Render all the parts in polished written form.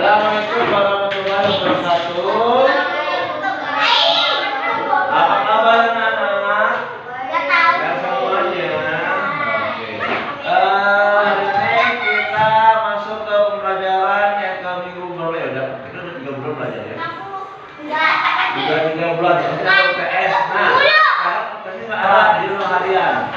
Assalamualaikum warahmatullahi wabarakatuh. Apa kabar anak-anak? Ya semuanya. Oke. Ini kita masuk ke pembelajaran yang ke minggu berapa ya? Kita udah 3 bulan belajar ya. Udah 3 bulan. Kita UTS. Nah, sekarang UTS nggak ada di rumah harian.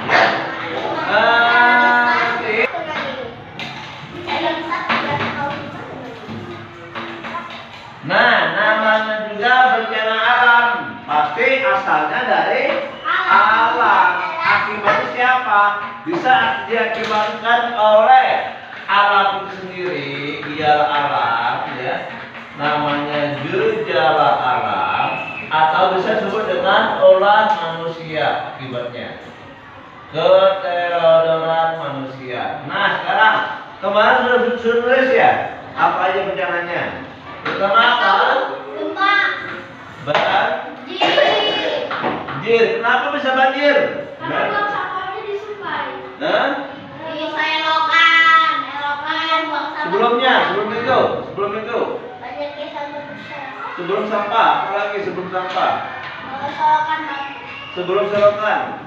Nah, namanya juga bencana alam. Pasti asalnya dari alam. Akibatnya siapa? Bisa diakibatkan oleh alam itu sendiri. Ialah alam, ya. Namanya gejala alam, atau bisa disebut dengan olah manusia akibatnya. Keterodoran manusia. Nah, sekarang kemarin sudah tulis ya. Apa aja bencananya? Pertama apa? Gempa. Banjir. Kenapa bisa banjir? Karena buang sampahnya di sungai. Hah? Di selokan, buang sampah. Sebelum itu. Banyak kisah besar. Sebelum sampah, apa lagi sebelum sampah? Selokan. Sebelum selokan.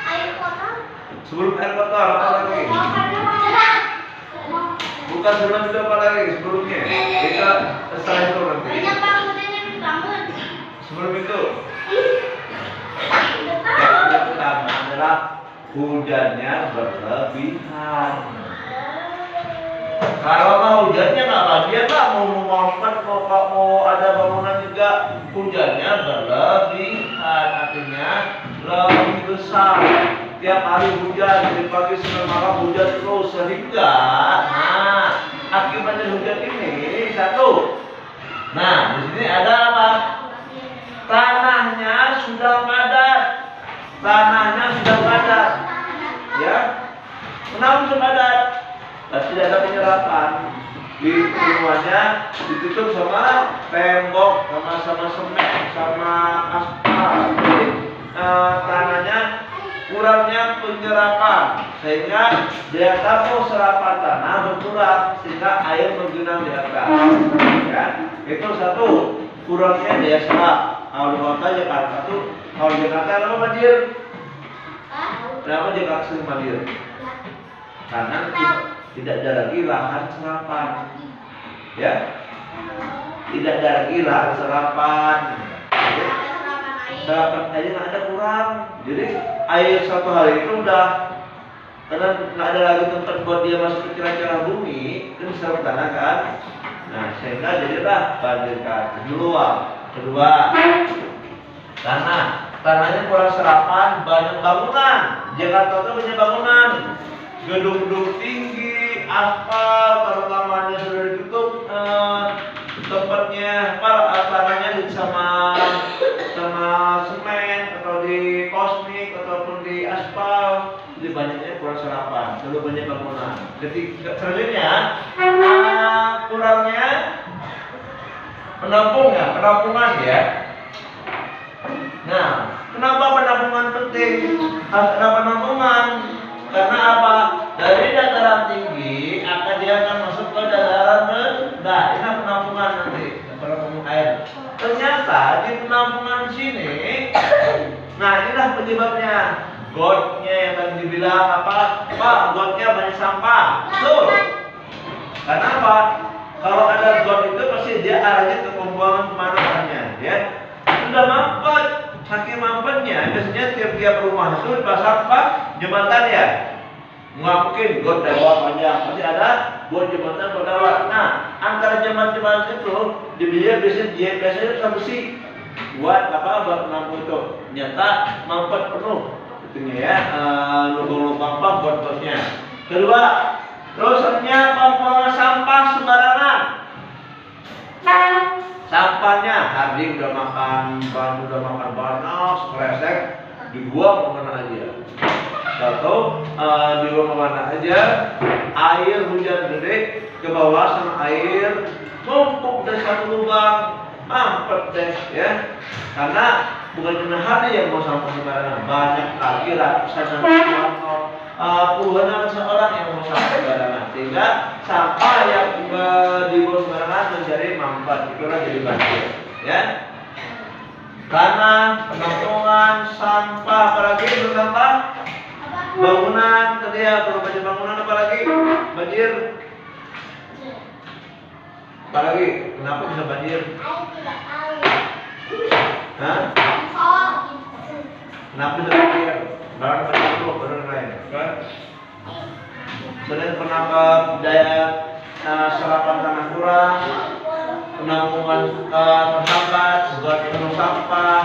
Air kotor. Sebelum air kotor, apa lagi? Cerah. Bukan sebelum itu, apa lagi sebelumnya? Kita setelah itu nanti. Banyak bangunannya dibangun. Sebelum itu. Udah tahu. Yang pertama adalah hujannya berlebihan. Kalau mau hujannya nggak bagian lah, mau ada bangunan juga, hujannya berlebihan, artinya lebih besar. Tiap hari hujan, dari pagi sampai malam hujan terus, sehingga akibatnya hujan ini satu. Nah, di sini ada apa? Tanahnya sudah padat. Ya. Kenapa sudah padat? Tidak ada penyerapan. Di rumahnya ditutup sama tembok, sama semen, sama aspal. Jadi tanahnya kurangnya penyerapan, sehingga daya tampung serapan tanah berkurang, sehingga air menggenang di atas. Ya, itu satu, kurangnya daya serap. Kalau di kota Jakarta tuh, kalau di Jakarta kenapa banjir? Kenapa Jakarta sering banjir? Karena tidak ada lagi lahan serapan. Ya, tidak ada lagi lahan serapan. Serapan air nggak ada, kurang. Jadi air satu hari itu udah, karena nggak ada lagi tempat buat dia masuk ke celah-celah bumi, itu bisa tanah kan. Nah, sehingga jadilah banjir kan. Kedua, tanahnya kurang serapan, banyak bangunan. Jakarta itu banyak bangunan, gedung-gedung tinggi, aspal, terutamanya sudah ditutup tempatnya, tanahnya sama semen atau di kosmik ataupun di aspal. Jadi banyaknya kurang serapan, terlalu banyak bangunan. Selanjutnya kurangnya penampungan ya. Nah, kenapa penampungan penting? Ada penampungan karena apa? Dari dataran tinggi dia akan masuk ke dataran rendah. Ini penampungan nanti, penampungan air. Ternyata di penampungan sini, nah inilah penyebabnya. Gotnya yang tadi dibilang apa? Pak, gotnya banyak sampah. Betul. Karena apa? Kalau ada got itu pasti dia arahnya ke pembuangan kemana arahnya, ya. Sudah mampet, saking mampetnya, biasanya tiap-tiap rumah itu dipasang apa? Jembatan ya. Nggak mungkin got dari bawah panjang, pasti ada got jembatan berdawat. Nah, antara jembatan itu dibiaya biasanya sama besi buat buat menampung itu. Ternyata mampet penuh, itunya ya, lubang-lubang buat gotnya. Kedua, terusnya pembuangan sampah sembarangan. Sampahnya hari udah makan banyak, kresek, dibuang kemana aja. Atau dibuang kemana aja. Air hujan gede ke bawah sama air numpuk dari satu lubang, mampet deh ya. Karena bukan cuma hari yang mau sampah sembarangan, banyak lagi ratusan puluhan orang yang mau sampah sembarangan, sehingga sampah yang dibuang dari mampat, itulah jadi banjir, ya. Tanah, penampungan, sampah, apalagi sampah, bangunan, tadi ya perlu banjir bangunan, apalagi banjir, apalagi kenapa bisa banjir? Hah? Kenapa bisa banjir? Barang banjir dulu, barang lain, kan? Selain penangkap daya serapan tanah kurang, penampungan terhambat, buat penuh sampah,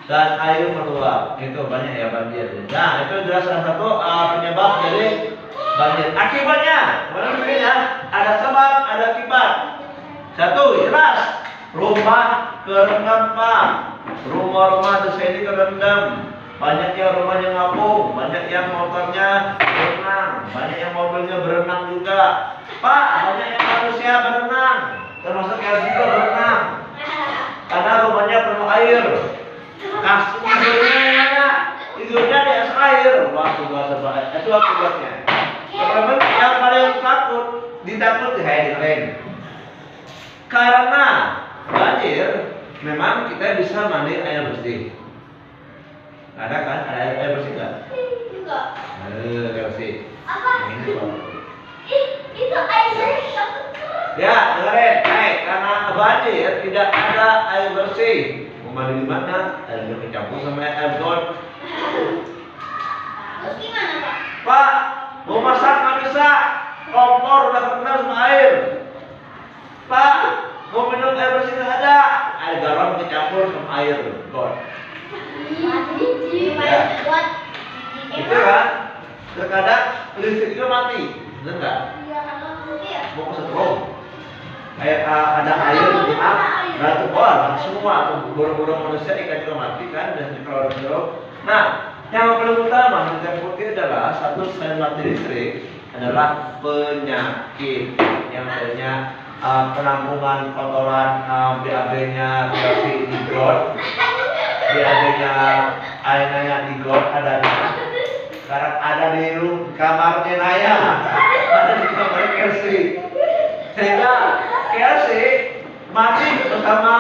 dan air meluap. Itu banyak ya banjir. Nah, itu adalah salah satu penyebab dari banjir. Akibatnya, mana ya? Ada sebab, ada akibat. Satu, jelas, rumah kerendam Pak. Rumah-rumah desa ini kerendam. Banyak yang rumahnya ngapung, banyak yang motornya berenang, banyak yang mobilnya berenang juga. Pak, banyak yang manusia berenang, termasuk yang juga berenang. Karena rumahnya penuh air. Kasih tidurnya di atas air. Wah, itu akibatnya. Teman-teman yang paling takut, ditakut lain. Karena banjir, memang kita bisa mandi air bersih. Ada kan? Ada air bersih nggak? Enggak. Air bersih. Apa? Ini soal. Itu air bersih. Ya, dengerin. Karena banjir tidak ada air bersih. Mau mandi di mana? Air bersih campur sama air got. Terus gimana, Pak? Pak, mau masak nggak bisa. Kompor udah kena sama air. Pak, mau minum air bersih nggak ada. Air garam kecampur sama air got. Itu kan, terkadang listrik itu mati, benar nggak? Mau kesetrum, kayak ada air di up, berarti semua burung-burung manusia ikan juga mati kan, dan kalau ada. Nah, yang paling utama yang putih adalah satu selain mati listrik adalah penyakit yang adanya penampungan kotoran BAB-nya dikasih di got. Adanya airnya di got adanya. Sekarang ada di kamarnya Naya, ada di kamar Kelsey. Sehingga Kelsey mati bersama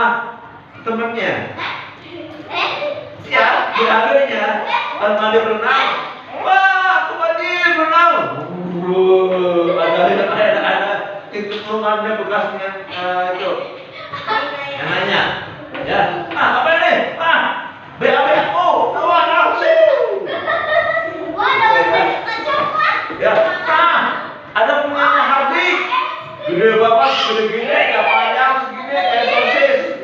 temennya. Ya, di akhirnya pas mandi berenang, wah, aku mandi berenang. Ada itu rumahnya bekasnya itu. Yang nanya, ya, apa ini? BAB aku, kawan aku. Ya, ada punyanya Hardi. Gede banget, gede-gede, nggak panjang segini, kayak sosis.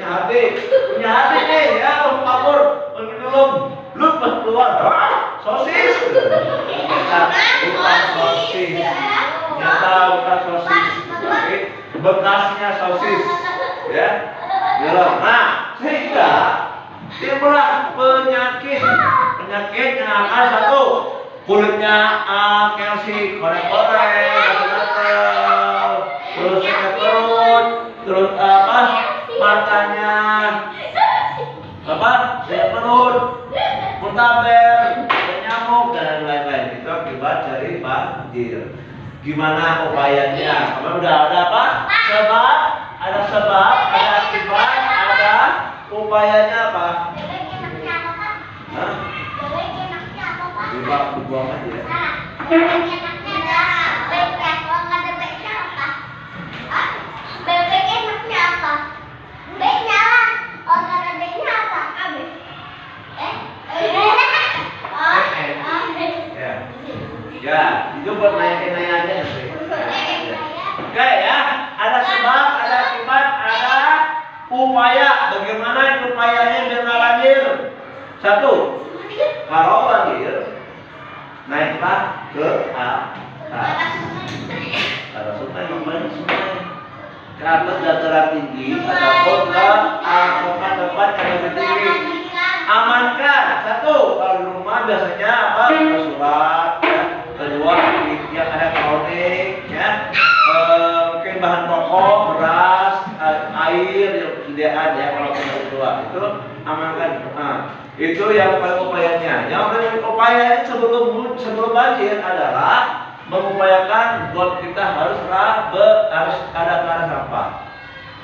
Punya Hardi, nih, ya, kabur, pergi dulu. Lu pas keluar, sosis. Bukan sosis. Nyata bukan sosis. Bekasnya sosis, ya. Nah, sehingga timbullah penyakit yang akan satu kulitnya Kelsey korek-korek, gatal-gatal, terus sakit perut, terus matanya sakit perut, muntaber, nyamuk dan lain-lain. Itu akibat dari banjir. Gimana upayanya? Kamu udah ada apa? Ada sebab, ada akibat, ada upayanya apa? Bebek enaknya apa, Pak? Hah? Bebek enaknya apa, Pak? Dibuang aja ya. Bebek enaknya adalah bebek. Kalau nggak ada bebeknya apa? Hah? Bebek enaknya apa? Bebeknya lah. Kalau nggak ada bebeknya apa? Abe. Ya, itu buat nanya-nanya aja nanti. Oke ya, ada sebab, ada akibat, ada upaya. Bagaimana upayanya biar nggak banjir? Satu, kalau banjir, naiklah ke atas. Ada sungai, banyak sungai. Ke atas dataran tinggi ataupun ke tempat yang lebih tinggi. Amankan. Satu, kalau di rumah biasanya apa? Surat, ya. Kedua, yang ada elektronik, ya. Mungkin bahan pokok, beras, air yang disediakan ya kalau kita kedua itu amankan. Nah, itu yang paling upayanya. Yang paling upaya sebelum banjir adalah mengupayakan got kita harus ada sampah.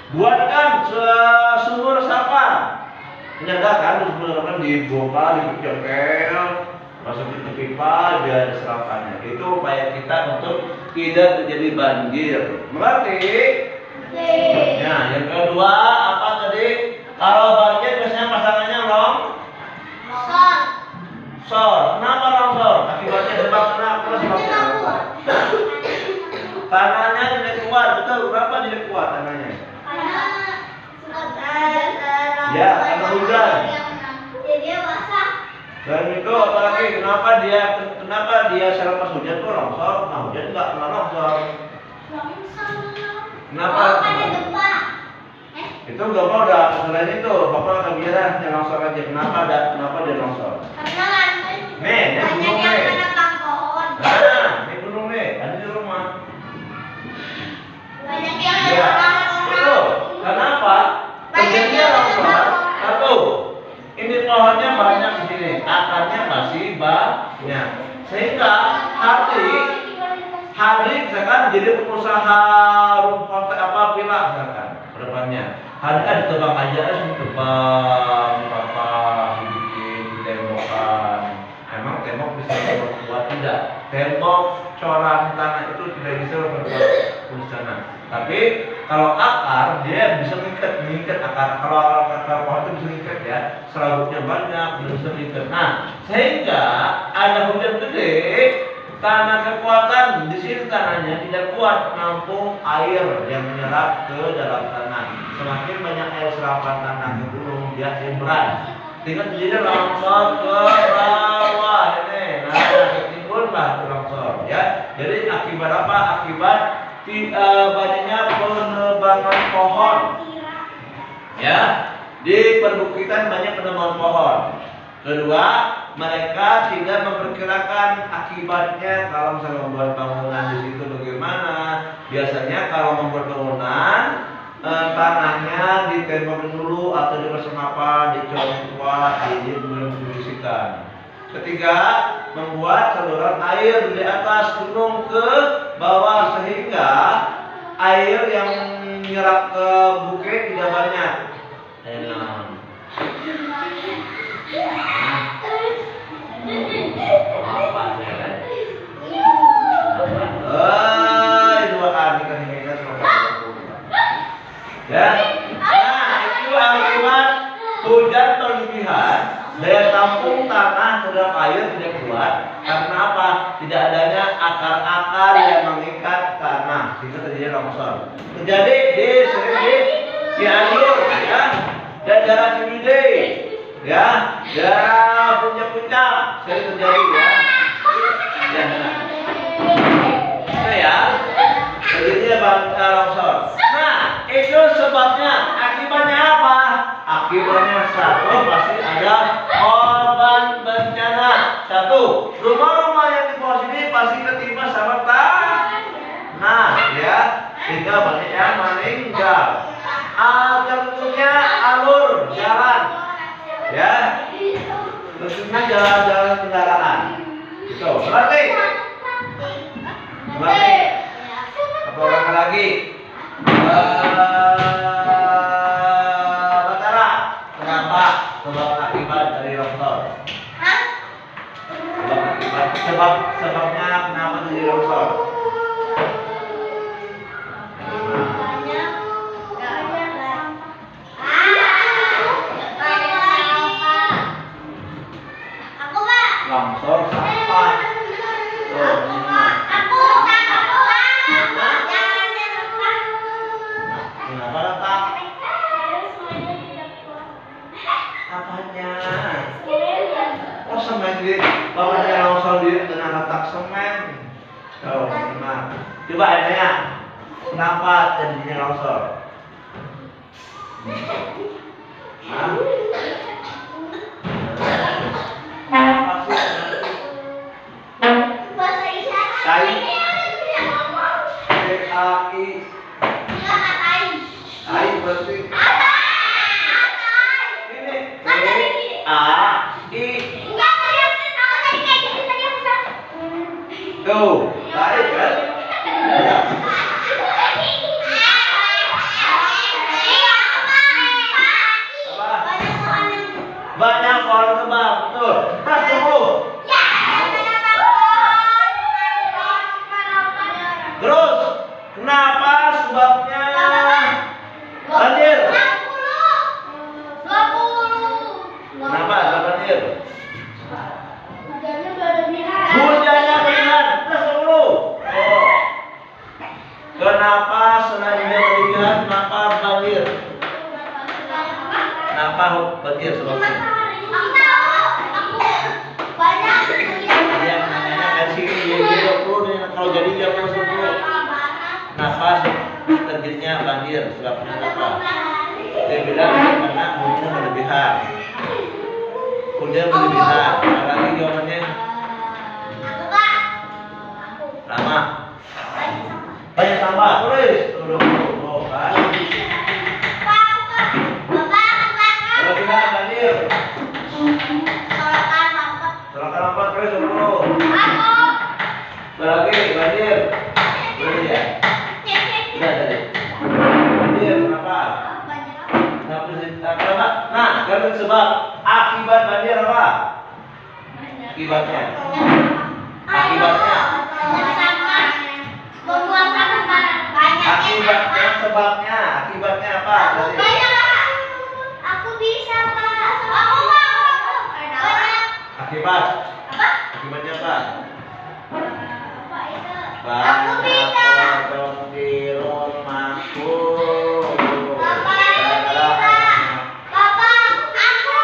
Buatkan sumur resapan. Menyandarkan sumur resapan dibongkar, dipecah, masukin ke pipa biar ada serapannya. Itu upaya kita untuk tidak terjadi banjir. Mengerti? Nah, yang kedua apa tadi? Kalau banjir biasanya pasangannya longsor. Kenapa longsor? Akibatnya sebabnya tanahnya tidak kuat. Betul, kenapa tidak kuat tanahnya? Ya, karena hujan. Dan itu apalagi kenapa dia selepas hujan tuh longsor? Nah, hujan enggak longsor. Kenapa? Itu gempa udah selain itu, Bapak akan bilang yang longsor aja. Kenapa dia longsor? Ini gunung ini gunung ada di rumah. Ya, betul. Kenapa? Terjadinya longsor. Satu, ini pohonnya banyak di sini, akarnya masih banyak, sehingga hari misalkan jadi pengusaha rumput villa misalkan kedepannya hari kan ditebang aja tebang bikin tembokan. Emang tembok bisa berbuat tidak? Tembok coran tanah itu tidak bisa berbuat bencana. Tapi kalau akar dia bisa mengikat akar. Kalau akar pohon itu bisa mengikat ya, serabutnya banyak, bisa mengikat. Nah, sehingga ada hujan gede, tanah kekuatan di sini tanahnya tidak kuat menampung air yang menyerap ke dalam tanah. Semakin banyak air serapan tanah ke gunung dia berat. Tinggal jadi longsor ke bawah ini. Nah, timbullah longsor ya. Jadi akibat apa? Akibat banyaknya penebangan pohon. Ya, di perbukitan banyak penebangan pohon. Kedua, mereka tidak memperkirakan akibatnya kalau misalnya membuat bangunan di situ bagaimana. Biasanya kalau membuat bangunan tanahnya ditembak dulu atau dipasang apa, dicolong kuat, jadi belum dibersihkan. Ketiga, membuat saluran air di atas gunung ke bawah sehingga air yang menyerap ke bukit tidak banyak. Ya, nah itu akibat hujan berlebihan, daya tampung tanah terhadap air tidak kuat. Karena apa? Tidak adanya akar-akar yang mengikat tanah, sehingga terjadi longsor. Terjadi di Cianjur, ya, dan daerah Ciwidey, ya, daerah puncak-puncak sering terjadi, ya. Ya, terjadinya longsor. Nah, itu sebabnya. Akibatnya apa? Akibatnya satu, pasti ada korban bencana. Satu, rumah-rumah yang di bawah sini pasti ketimpa sama tanah, ya, sehingga banyak yang meninggal. Tentunya alur jalan, ya, tentunya jalan-jalan kendaraan. Itu berarti. Apa orang lagi? Batara, kenapa? Sebab akibat dari longsor. Sebabnya kenapa terjadi longsor? Longsor sampah. Kenapa letak? Apanya? Oh, semen di bawahnya longsor di tengah letak semen. Oh, nah. Coba tanya, kenapa terjadinya longsor? Hah? Bahasa isyarat. Tai. Tai berarti. Ini A-I. Tuh, tai kan? Apa banjir sebabnya? Aku tahu. Aku banyak. Yang namanya kan sini dia kalau jadi dia masuk dulu. Nafas terjadinya banjir sebabnya apa? Dia bilang karena hujan berlebihan. Hujan berlebihan. Lagi jawabannya Aku Kak. lama. Banyak sampah tulis. Tuh kan. Berlebihan banjir. Silakan apa terus dulu. Lagi banjir. Boleh ya? Sudah tadi. Banjir kenapa? Kenapa? Nah, kan sebab akibat banjir apa? Akibatnya. Akibatnya sebabnya. Akibatnya apa? Tadi. Aku bisa Kak. Aku mau. Akibat. Akibatnya apa? Apa itu? Aku Banyak bisa. pocong di rumahku. Papa, aku bisa. Papa, aku.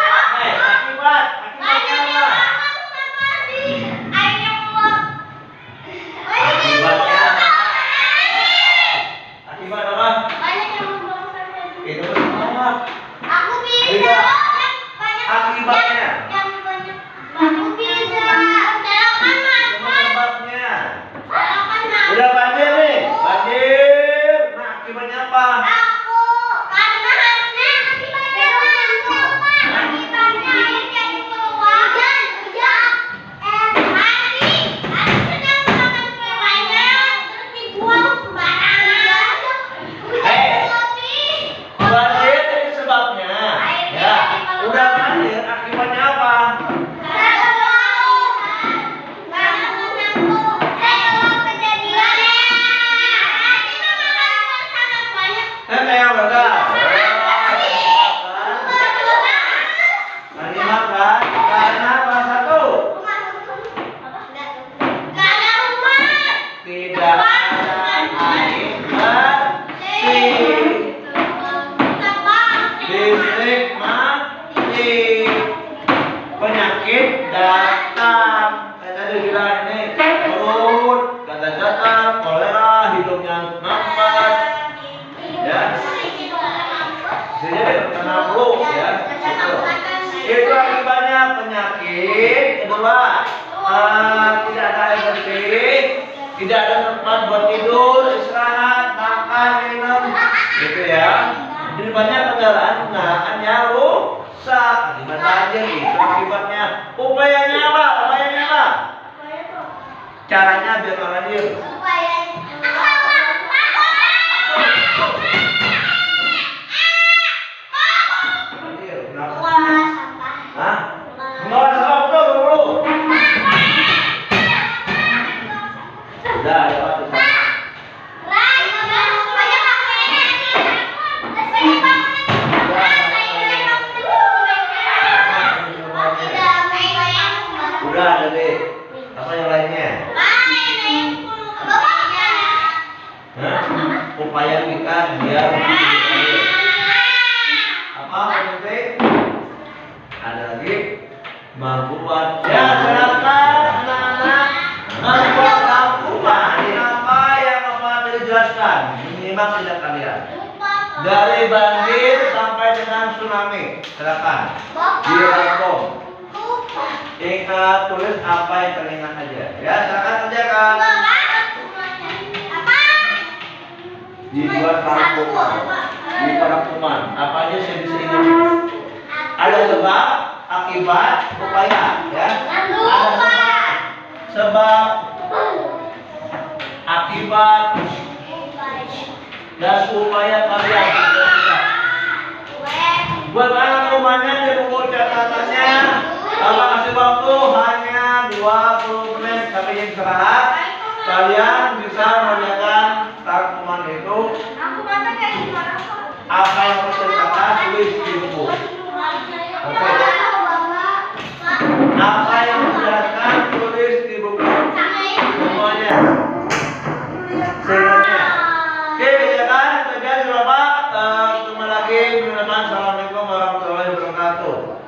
Akibat. Akibatnya apa? Akibatnya. Akibat apa? Itu apa? Aku bisa. Tidak. Banyak. Akibatnya. Yang banyak. Aku bisa. Selokan Cuma Mas. sebabnya. Selokan Mas. Udah banjir nih. Banjir. Nah, akibatnya apa? Aku karena harusnya akibatnya aku. Akibatnya air jadi keluar. Hujan. Mati. Aku sedang makan kue banyak terus dibuang sembarangan. Banjir itu sebabnya. Ya. Udah banjir. Akibatnya apa? Kayak berapa? Kalimat kan? Karena apa satu? Tidak ada air bersih. Listrik mati. Penyakit datang. Saya tadi bilang ini perut, gatal-gatal, kolera, hidungnya nampak. Ya. Jadi terkena flu ya. Itu akibatnya penyakit. Kedua, tidak ada air bersih, tidak ada tempat buat tidur, istirahat, makan, minum, gitu ya. Jadi banyak kendaraan yang rusak akibat banjir. Itu akibatnya. Upayanya apa? Upayanya apa? Caranya biar nggak banjir. Banjir, kenapa? Hah? Mengolah sampah betul dulu. Udah, ya Pak. Udah ada deh. Apa yang lainnya? Hah? Upaya kita biar apa nanti? Ada lagi membuat ya silakan anak-anak membuat lampuan. Apa yang Bapak jelaskan? Menyimak tidak kalian? Dari banjir sampai dengan tsunami. Silakan. Dirangkum. Ingat tulis apa yang teringat aja. Ya silakan kerjakan. Dibuat rangkuman. Dibuat rangkuman. Apa aja saya bisa ingat? Ada sebab, akibat, upaya, ya. Ada sebab, akibat, dan upaya kalian. Buat rangkumannya di buku catatannya. Kalau kasih waktu hanya 20 menit sampai jam istirahat. Kalian bisa mengerjakan rangkuman itu. Apa yang harus dikatakan tulis di buku. Oke. Apa yang dijelaskan tulis di buku. Semuanya. Semuanya. Oke, ya kan? Terjadi Bapak. Ketemu lagi. Assalamualaikum warahmatullahi wabarakatuh. tuh.